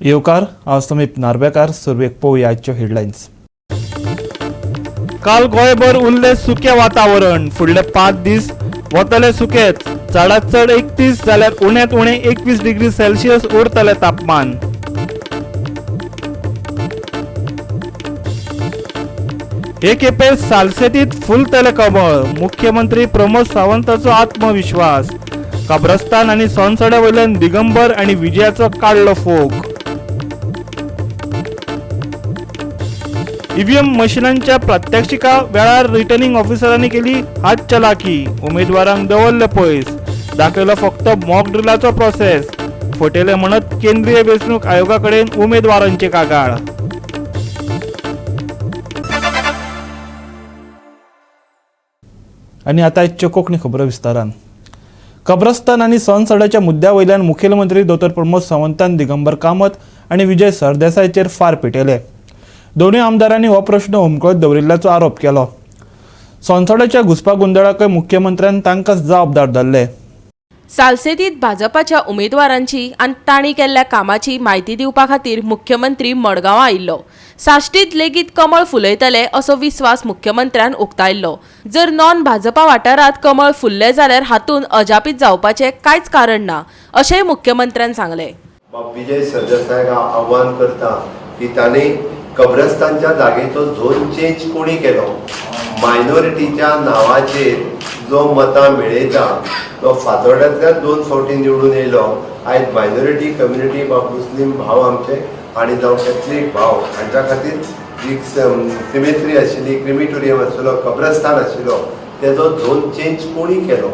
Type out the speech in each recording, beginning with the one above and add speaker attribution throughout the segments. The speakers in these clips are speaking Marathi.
Speaker 1: येवकार हांव समीप नार्वेकार. सुरवेक पळोवया आजच्यो हेडलायन्स. काल गोंयभर उरले सुके वातावरण. फुडले 5 दीस वतले सुकेच. चडांत चड 31 जाल्यार उण्यांत उणें 21 डिग्री सेल्सियस उरतले तापमान. हे खेपे सालसेतीत फुलतले कमळ. मुख्यमंत्री प्रमोद सावंताचो आत्मविश्वास. कब्रस्तान आनी सोनसड्या वयल्यान दिगंबर आनी विजयाचो काडलो फोग. ईव्हीएम मशिनांच्या प्रात्यक्षिका वेळार रिटर्निंग ऑफिसरांनी केली हात चलाकी. उमेदवारांक दवरले पयस. दाखयलो फक्त मॉक ड्रिलाचो प्रोसेस. फटयले म्हणत केंद्रीय वेंचणूक आयोगा कडेन उमेदवारांचे कागाळ. आनी आतां आयच्यो कोंकणी खबरो विस्तारान. कब्रस्तान आनी सोनसड्याच्या मुद्द्या वयल्यान मुखेलमंत्री दोतोर प्रमोद सावंतान दिगंबर कामत आनी विजय सरदेसायचेर फार पेटयले. दोनूय आमदारांनी हो प्रश्न हुमकळत दवरिल्ल्याचो आरोप केलो. सोनसड्याच्या घुसपा गोंधळाकय मुख्यमंत्र्यान तांकांच जबाबदार धरले.
Speaker 2: सालसेतीत भाजपाच्या उमेदवारांची आनी तांणी केल्ल्या कामाची म्हायती दिवपा खातीर मुख्यमंत्री मडगांवां आयिल्लो. साश्टीत लेगीत कमळ फुलयतले असो विस्वास मुख्यमंत्र्यान उक्तायल्लो. जर नॉन भाजपा वाठारांत कमळ फुलले जाल्यार हातूंत अजापीत जावपाचें कांयच कारण ना अशेंय मुख्यमंत्र्यान सांगलें.
Speaker 3: विजय सरदेसायक आव्हान करता की तांणी कब्रस्तानच्या जागेचो झोन चेंज कोणी केलो. मायनॉरिटीच्या नावाचेर जो मतां मेळयता तो फातोड्यांतल्यान 2 फावटी निवडून येयलो. आयज मायनॉरिटी कम्युनिटी वा मुस्लीम भाव आमचे आनी जावं कॅथलीक भाव हांच्या खातीर एक सिमेट्री आशिल्ली, क्रिमिटोरियम आशिल्लो, कब्रस्तान आशिल्लो, तेजो झोन चेंज कोणी केलो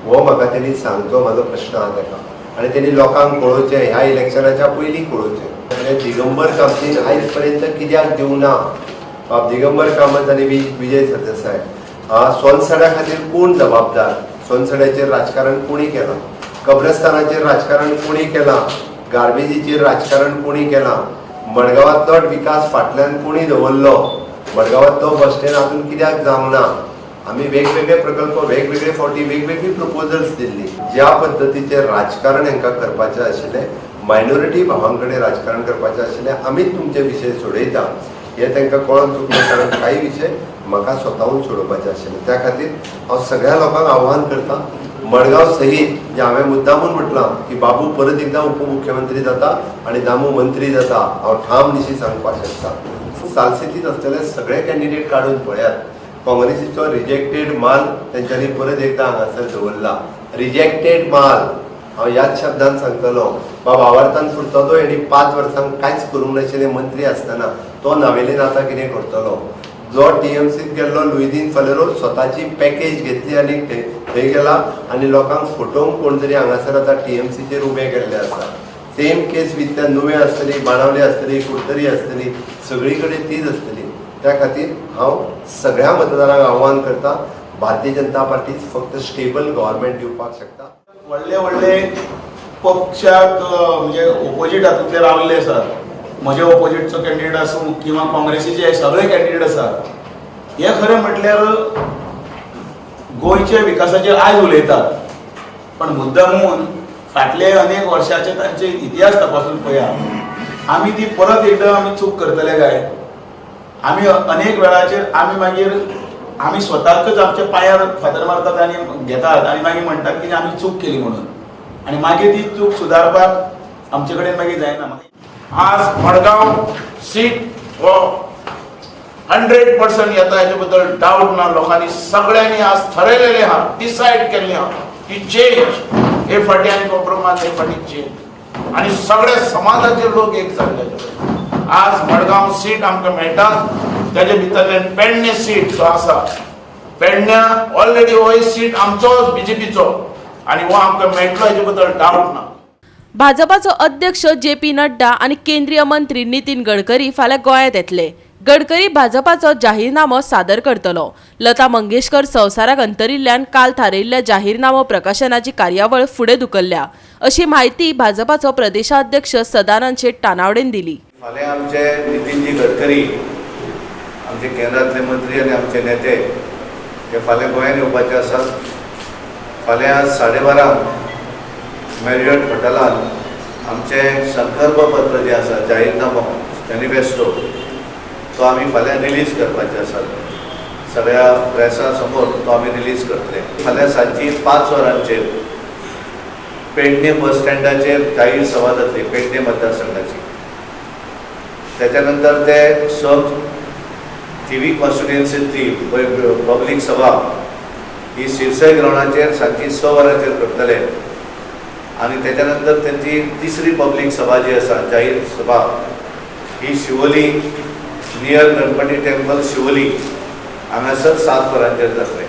Speaker 3: हो म्हाका तेणी सांगचो म्हाजो प्रश्न आहा ताका. आनी तेणी लोकांक कळोवचें, ह्या इलेक्शनाच्या पयलीं कळोवचें. दिगंबर कामतीन आयज पर्यंत कित्याक दिवना. दिगंबर कामत आनी विजय सरदेसाय सोनसड्या खातीर कोण जबाबदार. सोनसड्याचेर राजकारण कोणी केलां. कब्रस्तानाचेर राजकारण कोणी केलां. गार्बेजीचेर राजकारण कोणी केलां. मडगांवांतलो विकास फाटल्यान कोणी दवरलो. मडगांवांतलो बस स्टँड आजून कित्याक जावंक ना. आमी वेगवेगळे प्रकल्प वेगवेगळे फावटी वेगवेगळी प्रपोजल्स दिल्ली. ज्या पद्दतीचें राजकारण हांकां करपाचें आशिल्लें, मायनॉरिटी भावां कडेन राजकारण करपाचें आशिल्लें, आमीच तुमचे विशय सोडयता हें तांकां कळोन चुकलें. कारण कांय विशय म्हाका स्वताहून सोडोवपाचे आशिल्ले. त्या खातीर हांव सगळ्या लोकांक आव्हान करता, मडगांव सहीत जे हांवें मुद्दामून म्हटलां की बाबू परत एकदां उपमुख्यमंत्री जाता आनी दामू मंत्री जाता, हांव ठाम निशी सांगपाक शकता. सालसेतीत आसलेले सगळे कॅन्डिडेट काडून पळयात. काँग्रेसीचो रिजेक्टेड माल तेंच्यांनी परत एकदां हांगासर दवरला. रिजेक्टेड माल हांव ह्याच शब्दान सांगतलो. वावरतान फुरतलो हेणी 5 वर्सांक कांयच करूंक नाशिल्ले मंत्री आसतना तो नावेलीन आतां कितें करतलो. जो टीएमसीत गेल्लो लुईदीन फालेरो स्वताची पॅकेज घेतली आनी थंय गेला आनी लोकांक फटोवंक कोण तरी हांगासर आतां टीएमसीचेर उबे केल्ले आसा. सेम केस विथ त्या नुवें आसतली, बाणावले आसतली, कुडतरी आसतली, सगळी कडेन तीच आसतली. त्या खातीर हांव सगळ्या मतदारांक आव्हान करता, भारतीय जनता पार्टी फक्त स्टेबल गव्हर्मेंट दिवपाक शकता.
Speaker 4: व्हडले व्हडले पक्षाक म्हणजे ओपोजीट हातूंतले रावल्ले आसात. म्हजे ओपोजीटचो कॅन्डिडेट आसूं किंवा काँग्रेसीचे हे सगळे कॅन्डिडेट आसात. हे खरें म्हटल्यार गोंयच्या विकासाचेर आयज उलयतात, पण मुद्दामून फाटले अनेक वर्षाचे तांचे इतिहास तपासून पळया. आमी ती परत एकदां आमी चूक करतले काय. आमी अनेक वेळाचेर आमी स्वताकच आमच्या पांयार फातर मारतात आनी घेतात आनी मागीर म्हणटात की आमी चूक केली म्हणून. आनी मागीर ती चूक सुदारपाक आमचे कडेन मागीर जायना.
Speaker 5: आज मडगांव सीट हो 100% येता हेजे बद्दल डाऊट ना. लोकांनी सगळ्यांनी आज ठरयलेले आहा, डिसायड केल्लें आहा की चेंज हे फाटी आनी कॉम्प्रोमाइज हे फाटी चेंज आनी सगळे समाजाचे लोक एक जाल्ले. आज मडगांव सीट आमकां मेळटा. तेजे भितरल्यान पेडणे सीट जो आसा, पेडण्या ऑलरेडी हो सीट आमचो बीजेपीचो आनी हो आमकां मेळटलो हेजे बद्दल डाऊट ना.
Speaker 2: भाजपाचो अध्यक्ष JP नड्डा आनी केंद्रीय मंत्री नितीन गडकरी फाल्यां गोंयांत येतले. गडकरी भाजपाचो जाहीरनामो सादर करतलो. लता मंगेशकर संवसाराक अंतरिल्ल्यान काल थारायिल्ल्या जाहीरनामो प्रकाशनाची कार्यावळ फुडें धुकल्ल्या अशी माहिती भाजपाचो प्रदेशाध्यक्ष सदानंद शेट टानावडेन दिली.
Speaker 3: फाल्यां आमचे नितीनजी गडकरी आमचे केंद्रांतले मंत्री आनी आमचे नेते हे फाल्यां गोंयांत येवपाचे आसात. फाल्यां 12:30 मॅरियट हॉटेलांत
Speaker 6: आमचें संकल्प पत्र जें आसा जाहीरनामो मॅनिफेस्टो तो आमी फाल्यां रिलीज करपाचे आसात सगळ्या प्रेसा समोर तो आमी रिलीज करतले फाल्यां सांजची 5 वरांचेर पेडणे बस स्टँडाचेर जाहीर सभा जातली पेडणे मतदारसंघाची त्याच्या नंतर ते सब TV कॉन्स्टिट्युएन्सींतली पब्लीक सभा ही शिरसाई ग्राउंडाचेर सांजची 6 वरांचेर करतले आणि त्याच्यानंतर त्यांची तिसरी पब्लीक सभा जी आसा जाहीर सभा ही शिवोली नियर गणपती टेम्पल शिवोली हांगासर 7 वरांचेर जातले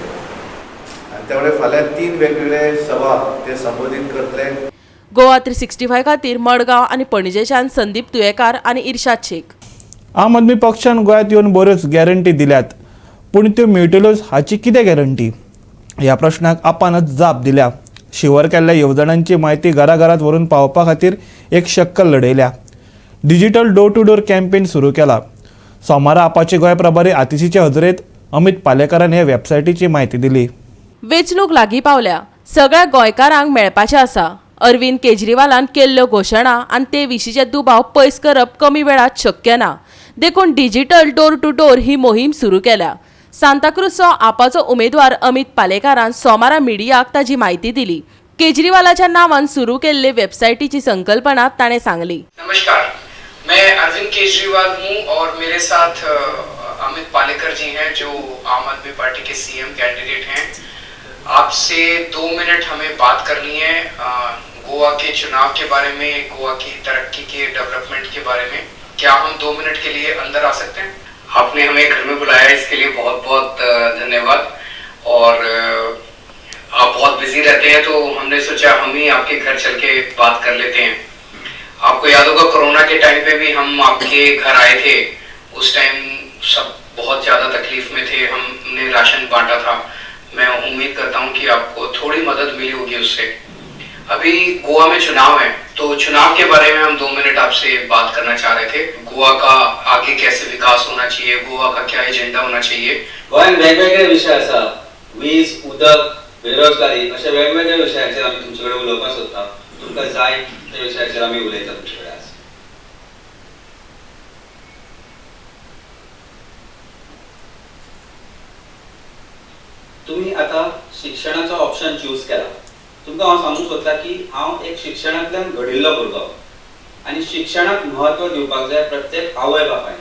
Speaker 6: आणि त्यामुळे फाल्यां 3 वेगवेगळे सभा ते संबोधीत करतले.
Speaker 2: गोवा 365 खातीर मडगांव आनी पणजेच्यान संदीप तुयेकार आनी इर्शाद शेख.
Speaker 1: आम आदमी पक्षान गोंयांत येवन बऱ्योच गॅरंटी दिल्यात पूण त्यो मेळटल्योच हाची कितें गॅरंटी ह्या प्रश्नाक आपानच जाप दिल्या. शिवर केल्ल्या येवजणांची म्हायती घराघरांत व्हरून पावोवपा खातीर एक शक्कल लडयल्या. Digital door to door campaign सुरू केला. सोमारा आपाचे गोंय प्रभारी आतिशीचे हजरेत अमित पालेकरान हे वेबसायटीची म्हायती दिली.
Speaker 2: वेंचणूक लागीं पावल्या, सगळ्या गोंयकारांक मेळपाचें आसा. अरविंद केजरीवालान केल्ल्यो घोशणा आनी ते विशींचे दुबाव पयस करप कमी वेळात शक्य ना. देखून डिजिटल डोर टू डोर ही मोहीम सुरू केल्या. सांताक्रूजचो आपाचो उमेदवार अमित पालेकारान सोमारा मिडियाक ताची म्हायती दिली. केजरीवालाच्या नांवान सुरू केल्ले वेबसायटीची संकल्पना ताणें सांगली.
Speaker 7: नमस्कार, मैं अरविंद केजरीवाल हूं और मेरे साथ अमित पालेकर जी हैं जो आम आदमी पार्टी के सीएम कैंडिडेट हैं. आपसे 2 मिनट हमें बात करनी है गोवा के चुनाव के बारे में, गोवा की तरक्की के डेवलपमेंट के बारे में. क्या हम 2 मिनट के लिए अंदर आ सकते हैं? आपने हमें घर में बुलाया, इसके लिए बहुत बहुत धन्यवाद. और आप बहुत बिजी रहते हैं तो हमने सोचा हम ही आपके घर चल के बात कर लेते हैं. आपको याद होगा कोरोना के टाइम पे भी हम आपके घर आए थे. उस टाइम सब बहुत ज़्यादा तकलीफ में थे, हमने राशन बांटा था. मैं उम्मीद करता हूं कि आपको थोड़ी मदद मिली होगी उससे. अभी गोवा में चुनाव है तो चुनाव के बारे में हम 2 मिनट आपसे बात करना चाह रहे थे. गोवा का आगे कैसे विकास होना चाहिए, गोवा का क्या एजेंडा होना चाहिए.
Speaker 8: गोंयांत वेगवेगळे विषय आसा. वीज, उदक, बेरोजगारी अशा वेगवेगळ्या विशयाचेर आमी तुमचे कडेन उलोवपाक सोदता. तुमकां जाय त्या विशयाचेर आमी उलयता तुमचे कडेन. तुम्ही आता शिक्षणाचो ऑप्शन चूज केला. तुमकां हांव सांगूंक सोदता की हांव एक शिक्षणांतल्यान घडिल्लो भुरगो आनी शिक्षणाक म्हत्व दिवपाक जाय प्रत्येक आवय बापायन.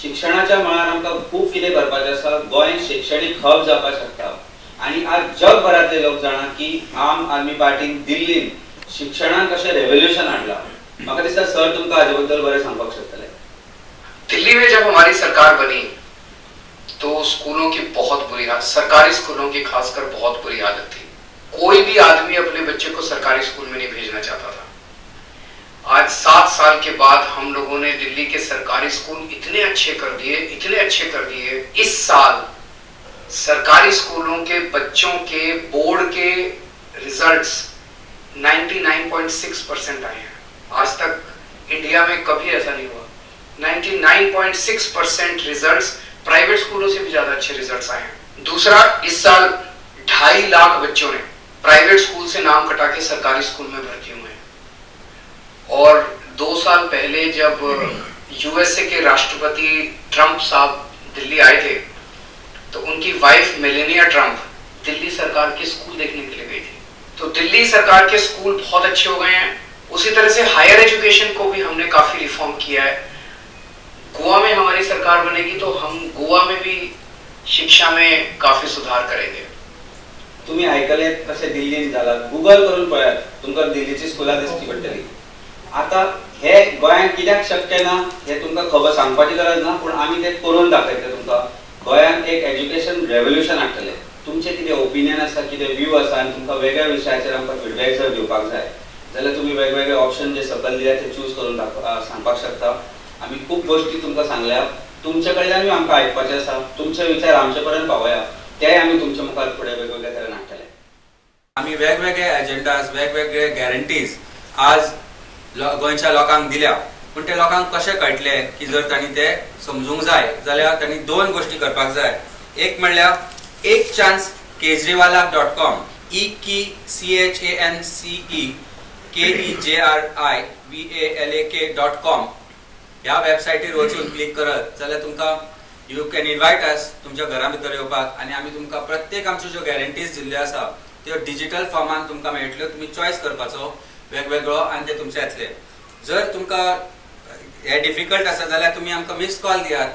Speaker 8: शिक्षणाच्या मळार आमकां खूब कितें करपाचें आसा. गोंय शैक्षणीक हब जावपाक शकता आनी आज जगभरातले लोक जाणा की आम आदमी पार्टीन दिल्लीन शिक्षणाक कशें रेव्होल्युशन हाडलां. म्हाका दिसता सर तुमकां हाजे बद्दल बरें सांगपाक शकतले.
Speaker 7: दिल्ली में जब हमारी सरकार बनी तो स्कूलों की बहुत बुरी हालत, सरकारी स्कूलों की खासकर बहुत बुरी हालत थी. कोई भी आदमी अपने बच्चे को सरकारी स्कूल में नहीं भेजना चाहता था. आज 7 साल के बाद हम लोगों ने दिल्ली के सरकारी स्कूल इतने अच्छे कर दिए. इस साल सरकारी स्कूलों के बच्चों के बोर्ड के रिजल्ट्स 99.6% आए हैं. आज तक इंडिया में कभी ऐसा नहीं हुआ. 99.6% रिजल्ट्स, प्राइवेट स्कूलों से भी ज्यादा अच्छे रिजल्ट्स आए हैं. दूसरा, इस साल 2.5 लाख बच्चों ने प्राइवेट स्कूल से नाम कटा के सरकारी स्कूल में भर्ती हुए हैं. और 2 साल पहले जब यूएसए के राष्ट्रपति ट्रंप साहब दिल्ली आए थे तो उनकी वाइफ मेलेनिया ट्रंप दिल्ली सरकार के स्कूल देखने के लिए गई थी. तो दिल्ली सरकार के स्कूल बहुत अच्छे हो गए हैं. उसी तरह से हायर एजुकेशन को भी हमने काफी रिफॉर्म किया है. गोवा में हमारी सरकार बनेगी तो हम गोवा में भी शिक्षा में काफी सुधार करेंगे.
Speaker 8: तुम्ही ऐकले कशें दिल्लीन जाला. गुगल करून पळयात, तुमकां दिल्लीची स्कुलां दिसची पडटली. आता हे गोंयांत कित्याक शक्य ना हे तुमकां खबर सांगपाची गरज ना, पूण आमी ते करून दाखयतले तुमकां. गोंयांत एक एज्युकेशन रेव्होल्युशन हाडटले. तुमचे कितें ओपिनियन आसा, कितें व्यू आसा आनी तुमकां वेगळ्या विशयाचेर आमकां फीडबॅक जर दिवपाक जाय जाल्यार तुमी वेगवेगळे ऑप्शन जे सकयल दिल्या ते चूज करून सांगपाक शकता. आमी खूब गोश्टी तुमकां सांगल्या. तुमचे कडल्यानूय आमकां आयकपाचें आसा. तुमचे विचार आमचे पर्यंत पावया, तेय आमी तुमच्या मुखार फुडें वेगवेगळ्या तरेन हाडटले.
Speaker 9: आमी वेगवेगळे एजेंडाज, वेगवेगळे गॅरंटीज आज गोंयच्या लोकांक दिल्या. पूण ते लोकांक कशें कळटले की जर तांणी ते समजूंक जाय जाल्यार तांणी 2 गोश्टी करपाक जाय. एक म्हणल्यार ekchancekejriwala.com, EKCHANCE KEJRIVALAK.com ह्या वेबसायटीर वचून क्लिक करत जाल्यार तुमकां यू कॅन इन्वायट अस तुमच्या घरा भितर येवपाक आनी आमी तुमकां प्रत्येक आमच्यो ज्यो गॅरंटीज दिल्ल्यो आसा त्यो डिजिटल फॉर्मान तुमकां मेळटल्यो. तुमी चॉयस करपाचो वेगवेगळो आनी ते तुमचे येतले. जर तुमकां हे डिफिकल्ट आसा जाल्यार तुमी आमकां मिस कॉल दियात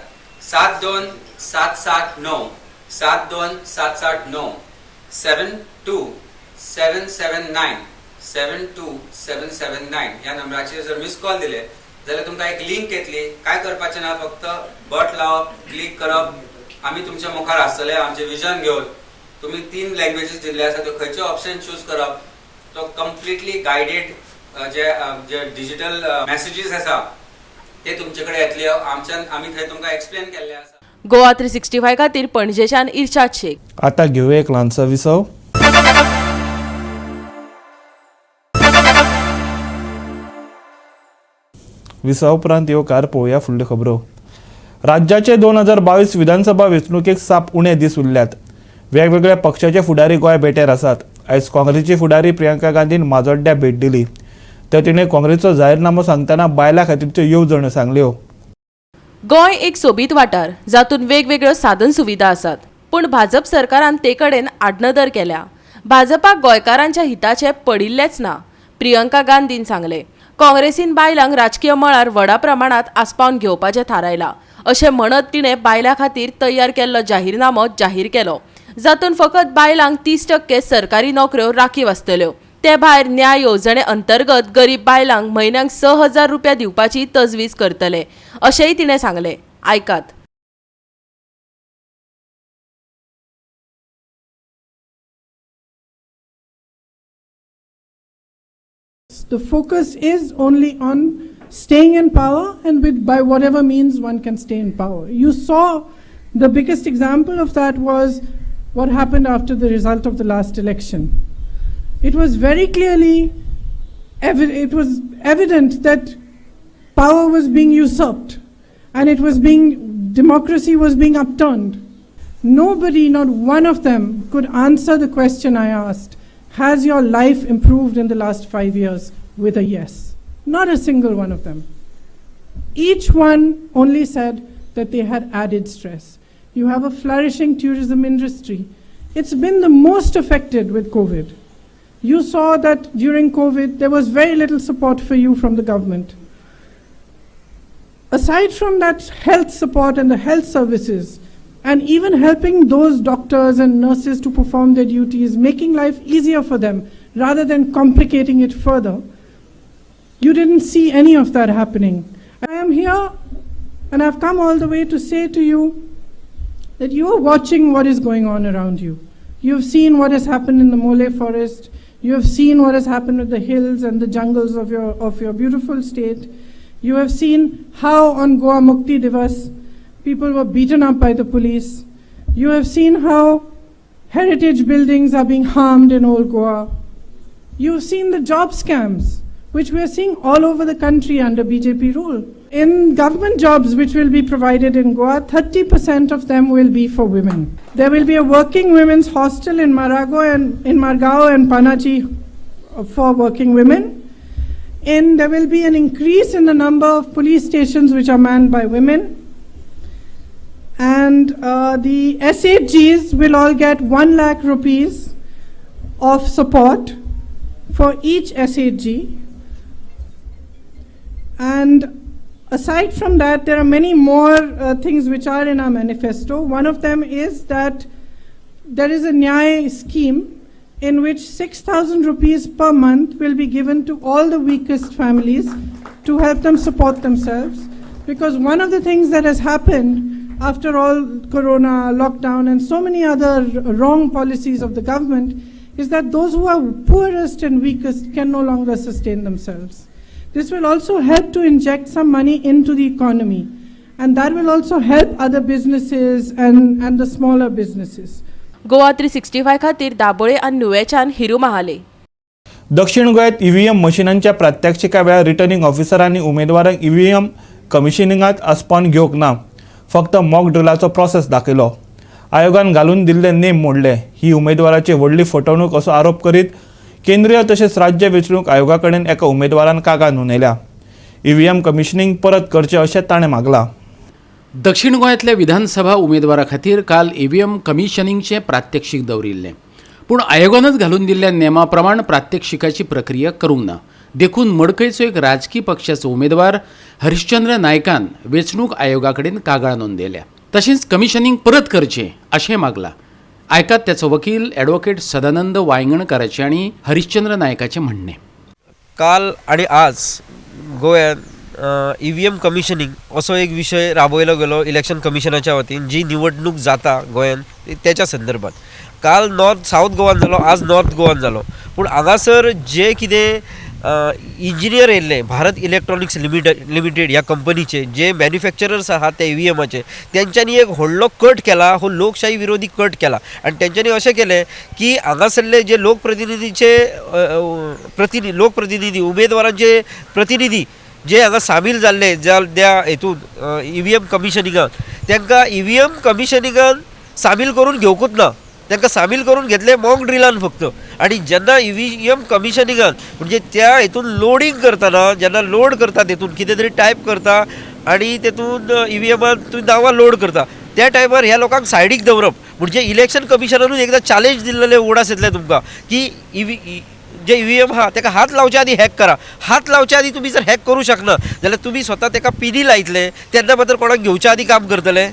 Speaker 9: 72779 72779 72779 72779 ह्या नंबराचेर जर मिस कॉल दिले जाल्यार तुमकां एक लिंक येतली. काय करपाचें ना, फक्त बट लावप, क्लिक करप, आमी तुमच्या मुखार आसतले आमचे विजन घेवन. तुमी 3 लँग्वेजीस दिल्ले आसा त्यो खंयचे ऑप्शन चूज करप. तो कम्प्लिटली गायडेड जे डिजिटल मॅसेजीस आसा ते तुमचे कडेन येतले. आमी थंय तुमकां एक्सप्लेन केल्ले आसा.
Speaker 2: गोवा 365 खातीर पणजेच्यान इर्शाद शेख.
Speaker 1: आता घेऊया एक ल्हानसो विसव. विसव उपरांत येवकार पळोवया फुडल्यो खबरो. राज्याचे 2022 विधानसभा वेंचणुकेक साप उणे दीस उरल्यात. वेगवेगळ्या पक्षाचे फुडारी गोंय भेटेर आसात. आयज काँग्रेसची फुडारी प्रियंका गांधीन माजोड्ड्या भेट दिली. तर तिणें काँग्रेसचो जाहीरनामो सांगतना बायलां खातीरच्यो येवजण्यो सांगल्यो.
Speaker 2: गोंय एक सोबीत वाठार जातून वेगवेगळ्यो साधन सुविधा आसात, पूण भाजप सरकारान ते कडेन आडनदर केल्या. भाजपाक गोंयकारांच्या हिताचे पडिल्लेच ना, प्रियंका गांधीन सांगले. काँग्रेसीन बायलांक राजकीय मळार व्हडा प्रमाणात आस्पावन घेवपाचें थारायलां अशें म्हणत तिणें बायलां खातीर तयार केल्लो जाहीरनामो जाहीर केलो, जातून फकत बायलांक 30% सरकारी नोकऱ्यो राखीव आसतल्यो. ते भायर न्याय येवजणे अंतर्गत गरीब बायलांक म्हयन्याक 6,000 रुपया दिवपाची तजवीज करतले अशेंय तिणें सांगलें. आयकात.
Speaker 10: The focus is only on staying in power, and by whatever means one can stay in power. You saw the biggest example of that was what happened after the result of the last election. It was very clearly evident that power was being usurped, and democracy was being upturned. Nobody, not one of them, could answer the question I asked. Has your life improved in the last 5 years? With a yes. Not a single one of them. Each one only said that they had added stress. You have a flourishing tourism industry. It's been the most affected with COVID. You saw that during COVID, there was very little support for you from the government. Aside from that health support and the health services, and even helping those doctors and nurses to perform their duties, making life easier for them rather than complicating it further, you didn't see any of that happening. I am here and I've come all the way to say to you that you are watching what is going on around you. You have seen what has happened in the Mole forest. You have seen what has happened with the hills and the jungles of your beautiful state. You have seen how on Goa Mukti Divas people were beaten up by the police. You have seen how heritage buildings are being harmed in old Goa. You have seen the job scams, which we are seeing all over the country under BJP rule. In government jobs which will be provided in Goa, 30% of them will be for women. There will be a working women's hostel in Margao and Panaji for working women. And there will be an increase in the number of police stations which are manned by women. And the SHGs will all get 1 lakh rupees of support for each SHG. And aside from that, there are many more things which are in our manifesto. One of them is that there is a Nyay scheme in which 6,000 rupees per month will be given to all the weakest families to help them support themselves. Because one of the things that has happened after all corona, lockdown and so many other wrong policies of the government is that those who are poorest and weakest can no longer sustain themselves. This will also help to inject some money into the economy, and that will also help other businesses and the smaller businesses.
Speaker 2: Goa 365 खातीर दाबोळे आनी नुवेच्यान हिरू महाले.
Speaker 1: दक्षिण गोंयांत ईव्हीएम मशिनांच्या प्रात्यक्षिका वेळार रिटर्निंग ऑफिसरांनी उमेदवारांक ईव्हीएम कमिशनिंगांत आस्पावन घेवंक ना, फक्त मॉक ड्रिलाचो प्रोसेस दाखयलो. आयोगान घालून दिल्ले नेम मोडले. ही उमेदवाराची व्हडली फटवणूक असो आरोप करीत केंद्रीय तसेच राज्य वेंचणूक आयोगा कडेन एका उमेदवारान कागाळ नोंदयल्या. ईव्हीएम कमिशनिंग परत करचे अशें ताणें मागलां.
Speaker 11: दक्षिण गोंयांतल्या विधानसभा उमेदवारा खातीर काल ईव्हीएम कमिशनिंगचें प्रात्यक्षीक दवरिल्लें. पूण आयोगानच घालून दिल्ल्या नेमा प्रमाण प्रात्यक्षिकाची प्रक्रिया करूंक ना. देखून मडकयचो एक राजकी पक्षाचो उमेदवार हरिश्चंद्र नायकान वेंचणूक आयोगा कडेन कागाळ नोंदयल्या. तशेंच कमिशनिंग परत करचें अशें मागलां. आयकात त्याचो वकील ॲडव्होकेट सदानंद वांयगणकाराचें आनी हरिश्चंद्र नायकाचें म्हणणें.
Speaker 12: काल आणि आज गोंयांत ईव्हीएम कमिशनिंग असो एक विशय राबयलो गेलो इलेक्शन कमिशनाच्या वतीन. जी निवडणूक जाता गोंयांत त्याच्या संदर्भात काल नॉर्थ साऊथ गोवान जालो, आज नॉर्थ गोवान जालो. पूण हांगासर जे कितें इंजिनियर येयल्ले भारत इलेक्ट्रॉनिक्स लिमिटेड ह्या कंपनीचे जे मॅन्युफॅक्चरर्स आहात त्या ईव्हीएमाचे, त्यांच्यांनी एक व्हडलो कट केला, हो लोकशाही विरोधी कट केला. आणि त्यांच्यांनी अशें केलें की हांगासरले जे लोकप्रतिनिधी उमेदवारांचे प्रतिनिधी जे हांगा सामील जाल्ले त्या हेतून ईव्हीएम कमिशनिंगान, तांकां ईव्हीएम कमिशनिंगान सामील करून घेवकूच ना. तांकां सामील करून घेतले मॉक ड्रिलान फक्त. आणि जेन्ना ईव्हीएम कमिशनिंगान म्हणजे त्या हेतून लोडिंग करतना जेन्ना लोड करता तेतून कितें तरी टायप करता आणि तेतून ईव्हीएमान तुम्ही नांवां लोड करता त्या टायमार ह्या लोकांक सायडीक दवरप. म्हणजे इलेक्शन कमिशनानूच एकदां चॅलेंज दिल्लेले उगडास येतले तुमकां की जे ईव्हीएम आहा ताका हात लावच्या आदी हॅक करा. हात लावच्या आदी तुम्ही जर हॅक करूं शकना जाल्यार तुम्ही स्वता ताका पिनी लायतले तेन्ना मात्र कोणाक घेवच्या आदी काम करतले.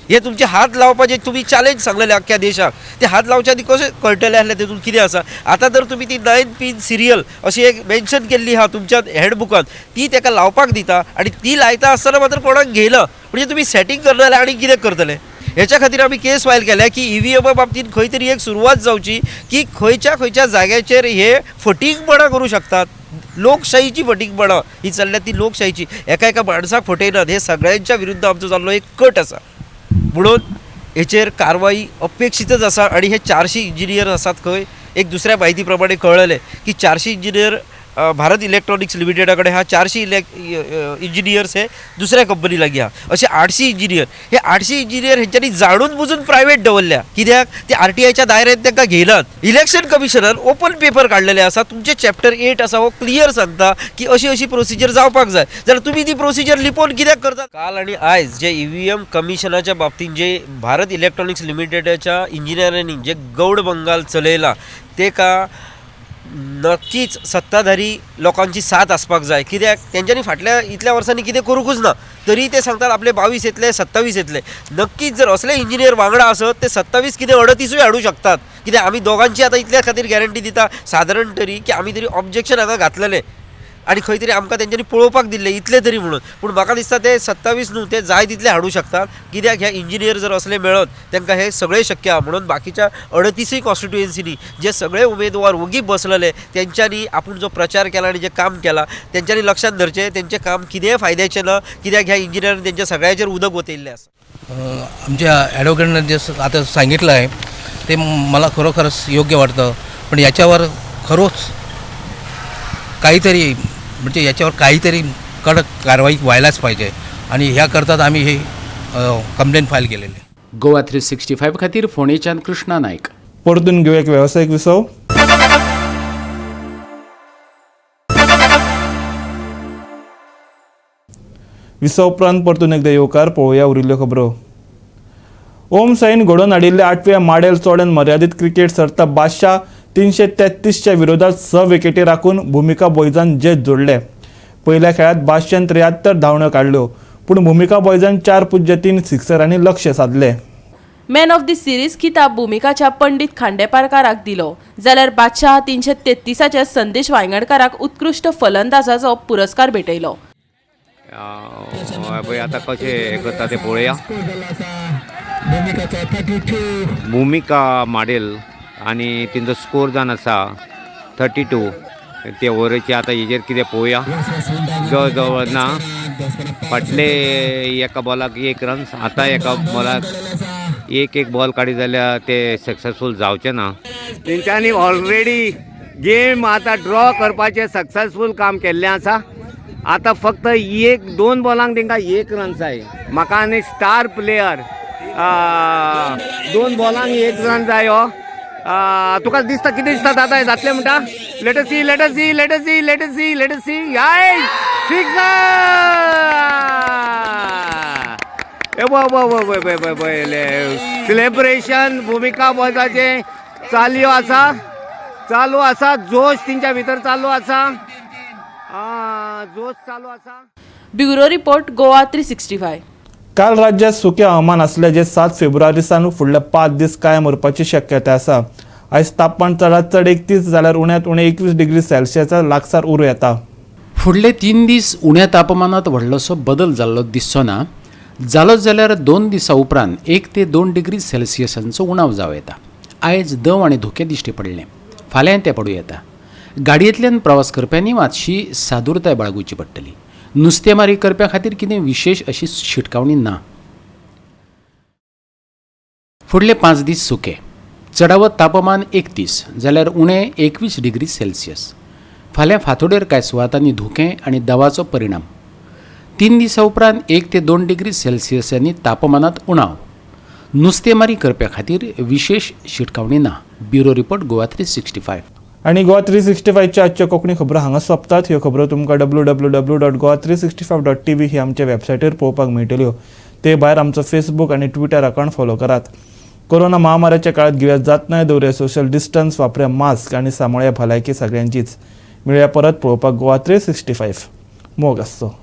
Speaker 12: हे तुमचे हात लावपाचे तुम्ही चॅलेंज सांगलेले अख्ख्या देशाक. ते हात लावच्या आदी कशें कळटले आसले तेतून कितें आसा. आतां तर तुमी ती 9 पिन सिरियल अशी एक मेन्शन केल्ली आहा तुमच्या हँडबुकान, ती ताका लावपाक दिता आणि ती लायता आसतना मात्र कोणाक घेयना. म्हणजे तुमी सेटिंग करना जाल्यार आनी कितें करतले. हेच्या खातीर आमी केस फायल केल्या की ईव्हीएमा बाबतींत खंय तरी एक सुरवात जावची की खंयच्या जाग्याचेर हे फटींगपणां करूं शकतात. लोकशाहीची फटींगपणां ही चल्ल्या ती लोकशाहीची. एका माणसाक फटयनात. हे सगळ्यांच्या विरुद्ध आमचो जाल्लो एक कट आसा. म्हणून हेचेर कारवाई अपेक्षितच आसा. आणि हे 400 इंजिनियर आसात खंय. एक दुसऱ्या म्हायती प्रमाणे कळलें की 400 इंजिनियर भारत इलेक्ट्रॉनिक्स लिमिटेडा कडेन हा. 400 इंजिनियर्स हे दुसऱ्या कंपनी लागीं आहा. असे 800 इंजिनियर. हे 800 इंजिनियर हेंच्यांनी जाणून बुजून प्रायवेट दवरल्या. कित्याक ते आरटीआयच्या दायऱ्यांत तांकां घेयनात. इलेक्शन कमिशनान ओपन पेपर काडलेले आसा. तुमचे चॅप्टर 8 आसा हो क्लियर सांगता की अशी प्रोसिजर जावपाक जाय. जाल्यार तुमी ती प्रोसिजर लिपोवन कित्याक करतात. काल आणि आज जे ईव्हीएम कमिशनाच्या बाबतींत जे भारत इलेक्ट्रॉनिक्स लिमिटेडाच्या इंजिनियरांनी जे गौड बंगाल चलयला तेका नक्कीच सत्ताधारी लोकांची साथ आसपाक जाय. कित्याक तेंच्यांनी फाटल्या इतल्या वर्सांनी कितें करूंकच ना तरी ते सांगतात आपले 22 येतले 27 येतले. नक्कीच जर असले इंजिनियर वांगडा आसत ते 27 कितें 38 हाडूं शकतात. कित्याक आमी दोगांची आतां इतल्या खातीर गॅरंटी दिता सादारण तरी की आमी तरी ऑब्जेक्शन हांगा घातलेले आणि खंय तरी आमकां तेंच्यांनी पळोवपाक दिल्ले इतले तरी म्हणून. पूण म्हाका दिसता ते 27 न्हू ते जाय तितले हाडूं शकतात. कित्याक ह्या इंजिनियर जर असले मेळत तांकां हे सगळें शक्य आहा. म्हणून बाकीच्या 38 कॉन्स्टिट्युएन्सीनी जे सगळे उमेदवार ओगी बसलेले त्यांच्यांनी आपूण जो प्रचार केला आणि जे काम केला त्यांच्यांनी लक्षात धरचें तेंचें काम कितेंय फायद्याचें ना. कित्याक ह्या इंजिनियरांनी तेंच्या सगळ्याचेर उदक वतयल्लें आसा.
Speaker 13: आमच्या ॲडव्होकेटनं जे आता सांगितलं आहे ते मला खरोखरच योग्य वाटतं. पण याच्यावर खरोच काहीतरी म्हणजे याच्यावर काहीतरी कडक कारवाई व्हायलाच पाहिजे आणि ह्याकरताच आम्ही हे कंप्लेंट फाईल केलेली आहे.
Speaker 11: गोवा 365 खातीर फोंडेच्यान कृष्णा नायक.
Speaker 1: परतून घेऊ एक व्यावसायिक विसव. विसव उपरांत परतून एकदा येवकार पळोवया उरिल्ल्यो खबरो. ओम साईन घडोवन हाडिल्ल्या 8व्या माडेल चोड्यान मर्यादीत क्रिकेट सर्त बादशाह 333च्या विरोधात 6 विकेटी राखून भुमिका बॉयजान जैत जोडले. पहिल्या खेळात बादशाहन 73 धांवड्यो काडल्यो पूण भुमिका बॉयजान 4.3 सिक्सरांनी लक्ष्य साधले.
Speaker 2: मॅन ऑफ द सिरीज किताब भुमिकाच्या पंडित खांडेपारकाराक दिलो जाल्यार बादशाह 333च्या संदेश वांयगणकाराक उत्कृश्ट फलंदाजाचो पुरस्कार भेटयलो.
Speaker 14: आता कशें हें करता तें पळोवया. भुमिका माडेल आनी तेंचो स्कोर जावन आसा 32. ते ओव्हरीचे आतां हेजेर कितें पळोवया. जवळ जवळ ना फाटले एका बॉलाक 1 रन्स. आतां एका बॉलाक एक बॉल काडी जाल्यार ते सक्सेसफूल जावचे ना. तेंच्यांनी ऑलरेडी गेम आतां ड्रॉ करपाचें सक्सेसफूल काम केल्लें आसा. आतां फक्त 1-2 बॉलांक तेंकां 1 रन्स जाय. म्हाका आनी स्टार प्लेयर 2 बॉलांक 1 रन जायो तुका दिसता किती दिसता दादा जातले म्हणटा let's see let's see let's see let's see let's see याय सेलिब्रेशन भूमिका बजाचे चालू आसा जोश तेंच्या भितर चालू आसा जोश चालू आसा.
Speaker 2: Bureau report Goa 365.
Speaker 1: काल राज्यात सुके हवामान असल्याचे 7 फेब्रुवारी सावन फुडले 5 दीस कायम उरपाची शक्यता आसा. आयज तापमान चडांत चड 31 जाल्यार उण्यांत उणें 21 डिग्री सेल्सियसा लागसार उरूं येता.
Speaker 11: फुडले 3 दीस उण्या तापमानात व्हडलोसो बदल जाल्लो दिसचो ना. जालो जाल्यार 2 दिसां उपरांत 1 ते 2 डिग्री सेल्सियसांचो उणाव जावं येता. आयज दंव आनी धुकें दिश्टी पडलें. फाल्यां तें पडूं येता. गाडयेंतल्यान प्रवास करप्यांनी मातशी सादूरताय बाळगुची पडटली. नुस्तेमारी करप्यां खातीर कितें विशेष अशी शिटकावणी ना. फुडले 5 दीस सुके. चडावत तापमान 31 जाल्यार उणें 21 डिग्री सेल्सियस. फाल्यां फांतोडेर कांय सुवातांनी धुकें आनी दवाचो परिणाम. 3 दिसां उपरांत 1 ते 2 डिग्री सेल्सियसांनी तापमानात उणाव. नुस्तेमारी करप्यां खातीर विशेष शिटकावणी ना. Bureau report Goa 365.
Speaker 1: आणि गोवा 365 च्या आजच्यो कोंकणी खबरो हांगा सोंपतात. ह्यो खबरो तुमकां www.goa365.tv ही आमच्या वेबसायटीर पळोवपाक मेळटल्यो. ते भायर आमचो फेसबूक आनी ट्विटर अकाउंट फॉलो करात. कोरोना महामारीच्या काळात गिव्यात जात नाही दवरे सोशल डिस्टन्स वापऱ्या मास्क आनी सांबाळ्या भलायकी सगळ्यांचीच. मेळया परत पळोवपाक गोवा 365. मोग आसचो.